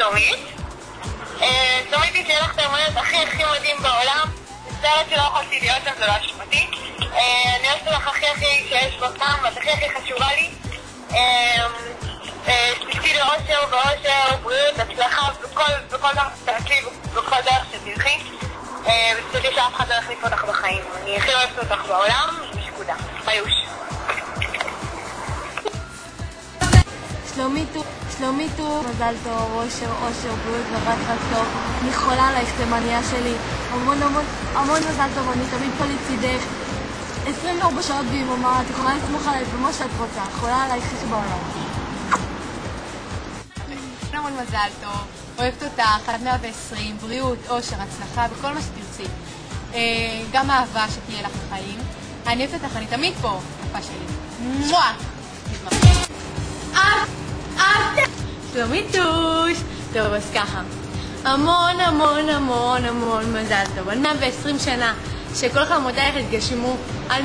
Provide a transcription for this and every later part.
שלומית. שלומית היא שיהיה לך את היומנת הכי מדהים בעולם. מצטערת שלא יכולתי להיות שם, זה לא אשמתי. אני אוהבת לך הכי שיש בפעם, ואת הכי חשובה לי. תזכי לאושר ואושר, בריאות, הצלחה בכל דרך שתעשי, בכל דרך שתלכי. ותדעי שאף אחד לא יחליף אותך בחיים. אני הכי אוהבת אותך בעולם, נקודה. ביוש. שלומיתו, מזל טוב, אושר, בריאות ורק טוב. אני חולה עלייך, תימניה שלי. המון מזל טוב, אני תמיד פה לצידך. 24 שעות ביממה, את יכולה לסמוך עליי במה שאת רוצה. חולה עלייך הכי בעולם. המון מזל טוב, אוהבת אותך, עד 120, בריאות, אושר, הצלחה, בכל מה שתרצי. גם אהבה שתהיה לך בחיים. אני אוהבת אותך, אני תמיד פה, אהבה שלי. מואה! שלומיתוש! טוב, אז ככה. המון מזל טוב. עד 120 שנה, שכל חלומותייך יתגשמו על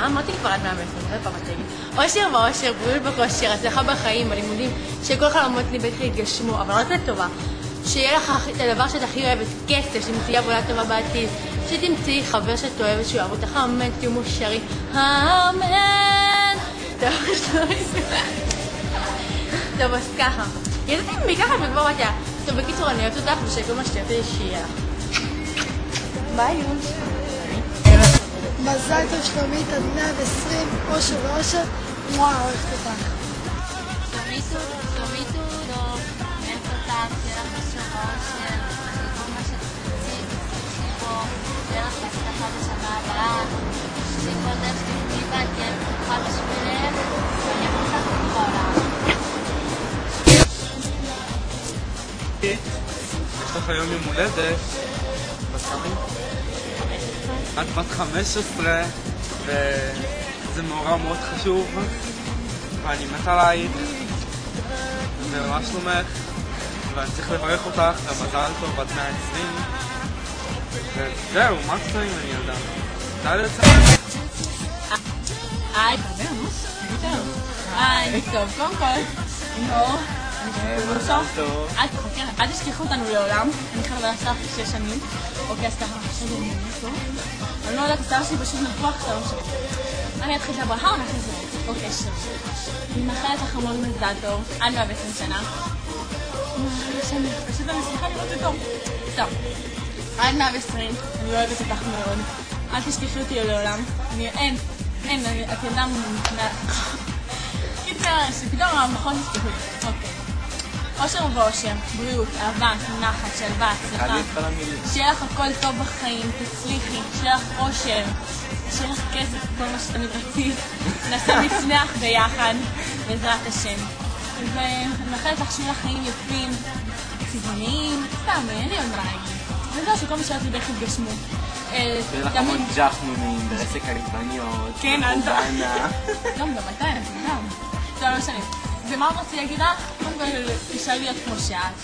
אמרתי כבר עד 120, זה פעם תגיד. אושר ואושר, בריאות בכושר, הצלחה בחיים, בלימודים, שכל חלומות ליבך יתגשמו, אבל רק לטובה. שיהיה לך את הדבר שאת הכי אוהבת, כסף, שתמצאי עבודה טובה בעתיד, שתמצאי חבר שאת אוהבת, שהוא אוהב אותך, אמן, תהיו מאושרים. אמן! טוב, אז ככה. ידעתי מככה וכבר בתיה. טוב, בקיצור, אני אוהבת אותך ושכל מה שתהיה שיהיה לך. ביי, יוש. מזל טוב שלומית, עד 120, אושר ואושר, אוהבת אותך. שלומיתו, טוב, אוהבת אותך, שיהיה לך אושר ואושר, כל מה שתרצי, תצליחי בו, שיהיה לך הצלחה בשנה הבאה, שכל דרך שתרצי בה תהיה בטוחה בשבילך, ואני אוהבת אותך בכל העולם. יש לך היום יום הולדת, בסמים? את בת 15 וזה מאורע מאוד חשוב ואני מת עלייך ומה שלומך ואני צריך לברך אותך ומזל טוב עד 120 וזהו, מה קצרים אני ילדה? די לצלם? היי, טוב, קודם כל אל תשכחו אותנו לעולם, אני חברה לך 6 שנים. אוקיי, אז ככה, עכשיו אני טוב. אני לא יודעת, הסתר שלי פשוט נפוח, אתה לא משנה. אני אתחיל את הברכה, או נתחיל את זה? אוקיי, אני מאחלת לך המון מזל טוב, עד 120 שנה. פשוט אני שמחה לראות את טוב. טוב, עד 120, אני אוהבת אותך מאוד. אל תשכחו אותי לעולם. אין, את ילדה קיצר, שפתאום המכון תשכחו. אוקיי. אושר ואושר, בריאות, אהבה, נחת, שלווה, הצלחה. שיהיה לך הכל טוב בחיים, תצליחי, שיהיה לך אושר, שיהיה לך כסף, כל מה שתמיד רצית. נעשה מצנח ביחד, בעזרת השם. ואני מאחלת לך שיהיו לך חיים יפים, צבעוניים, סתם, אין לי עוד מה להגיד. אני יודעת שכל מה שאת ליבך יתגשמו. שיהיה לך המון ג'חנונים, ברסק עגבניות, חובנה. גם אתה, זה גם. טוב, לא משנה. ומה רציתי להגיד לך? קודם כל, תשאל להיות כמו שאת.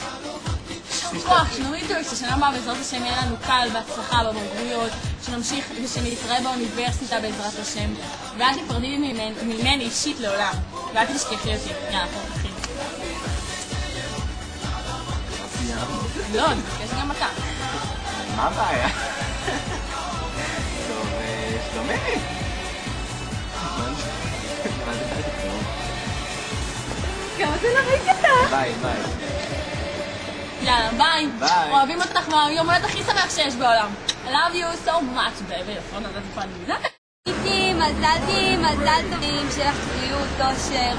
שום כוח, שלומיתו, ששנה הבאה בעזרת השם יהיה לנו קל בהצלחה בבגרויות, שנמשיך ושנתראה באוניברסיטה בעזרת השם, ואל תפרדי ממני אישית לעולם, ואל תשכחי אותי. יאללה, פה תתחיל. לא, יש גם אתה. מה הבעיה? טוב, שלומית. גם אתה נראית אותה. ביי. יאללה, ביי. אוהבים אותך מהיום הולדת הכי שמח שיש בעולם. I love you so much, baby. נכון, אז את יכולה להגיד. מזל טובים, שיהיה לך בריאות, אושר,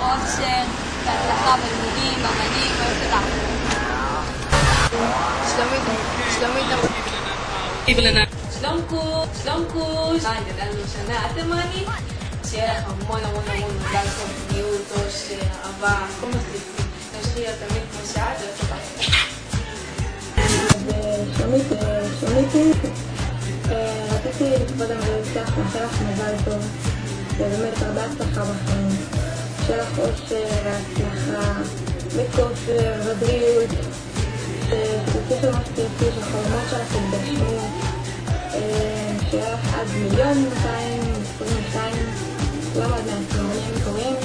והצלחה בלימודים, אמנים, אוהבת אותך. שלומקוש. גדלנו שנה, אתם מעניין? שיהיה לך המון מזל טוב, בריאות, אושר, אהבה, כל מה שתרצי. תמשיכי להיות תמיד כמו שאת, שלומיתי, רציתי לכבוד המבריאות שלך, מאחל לך מזל טוב, ובאמת הרבה הצלחה בחיים. שיהיה לך אושר והצלחה, וכושר ובריאות, שתצליחי מה שתרצי, שהחלומות שלך יתגשמו, שיהיה לך עד 1,222,000, לא עד 120, אני מקוראים.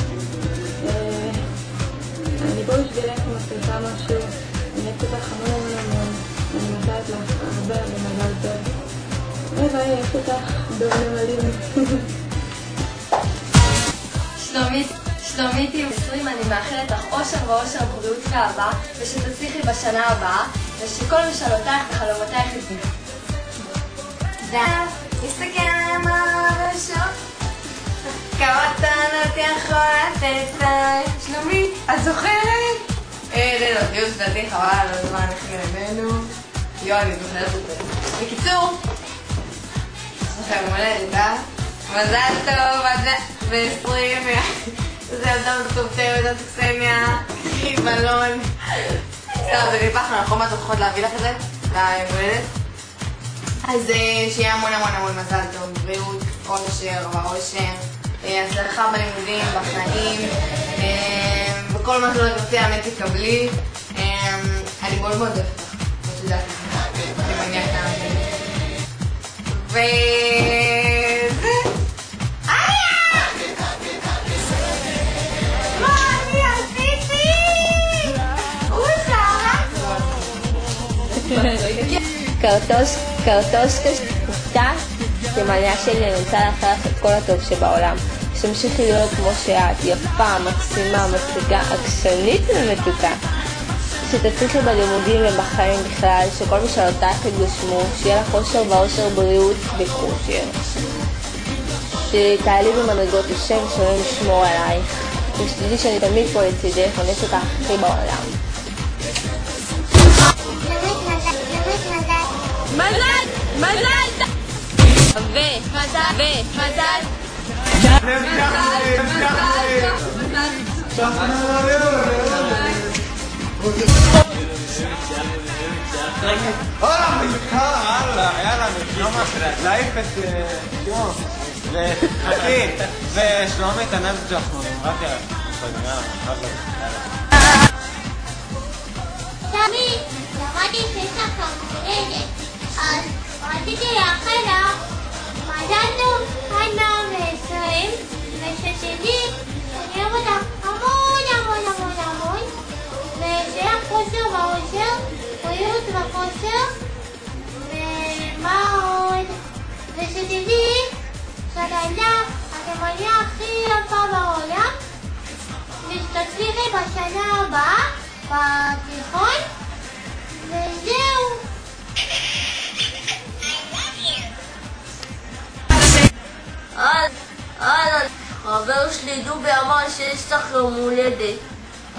אני פה בשבילך מבטיחה משהו, אני אוהבת אותך איך אותך בנמלים. שלומיתי עם 20, אני מאחלת לך אושר ואושר, בריאות ואהבה, ושתצליחי בשנה הבאה, ושכל משאלותייך וחלומותייך יתגשמו. תסתכל על המרשות, כמה טענות יכול לתת. שלומית, את זוכרת? לא, תהיו שדתי, חבל על הזמן, איך נרדנו. יואו, אני זוכרת את זה. בקיצור, יש לכם מולדת, מזל טוב, ב-20, זה אדם טוב תאודת קסניה, קחי בלון. טוב, זה ניפח, אנחנו מה זוכרות להביא לך את זה? למולדת. אז שיהיה המון המון המון מזל טוב, בריאות, אושר ואושר, הצלחה בלימודים, בחיים, וכל מה שלא תרצי האמת תקבלי. אני מאוד מאוד אוהבת לך, את יודעת, אני מניח כאן. וזה... מה אני עשיתי? קרטושקה שפתה, סימניה שלי, אני רוצה לאחל לך את כל הטוב שבעולם. שתמשיכי להיות כמו שאת, יפה, מקסימה, מצחיקה, עקשנית ומתוקה. שתצליחי בלימודים ובחיים בכלל, שכל משאלותייך יתגשמו, שיהיה לך אושר ואושר, בריאות וכושר. שתעלי במדרגות השם, שלא נשמור עלייך. ושתדעי שאני תמיד פה לצידך, אני אותך הכי בעולם. מזל! יאללה, להעיף את יום וחכי ושלומית הנפש שלנו רק תמי, למדתי שיש לך מולדת, אז רציתי לאחל לך מזל טוב עד 120, ושתדעי שאני אוהב אותך המון המון המון המון, ושיהיה לך אושר ואושר, בריאות וכושר, ומה עוד? ושתדעי שאת הילדה התימניה הכי יפה בעולם, ושתצליחי בשנה הבאה בתיכון, וזהו. אהלן, חבר שלי דובי אמר שיש לך יום הולדת,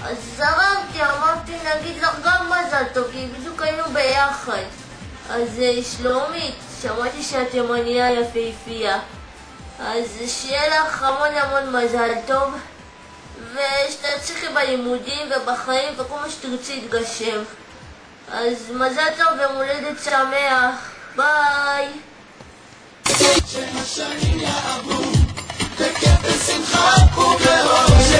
אז זרמתי, אמרתי נגיד לך גם מזל טוב, כי בדיוק היינו ביחד. אז שלומית, שמעתי שאת תימניה יפהפייה, אז שיהיה לך המון המון מזל טוב, ושתצליחי בלימודים ובחיים וכל מה שתרצי יתגשם. אז מזל טוב ומולדת שמח, ביי. שהשנים יעברו וכפל שמחה ובאושר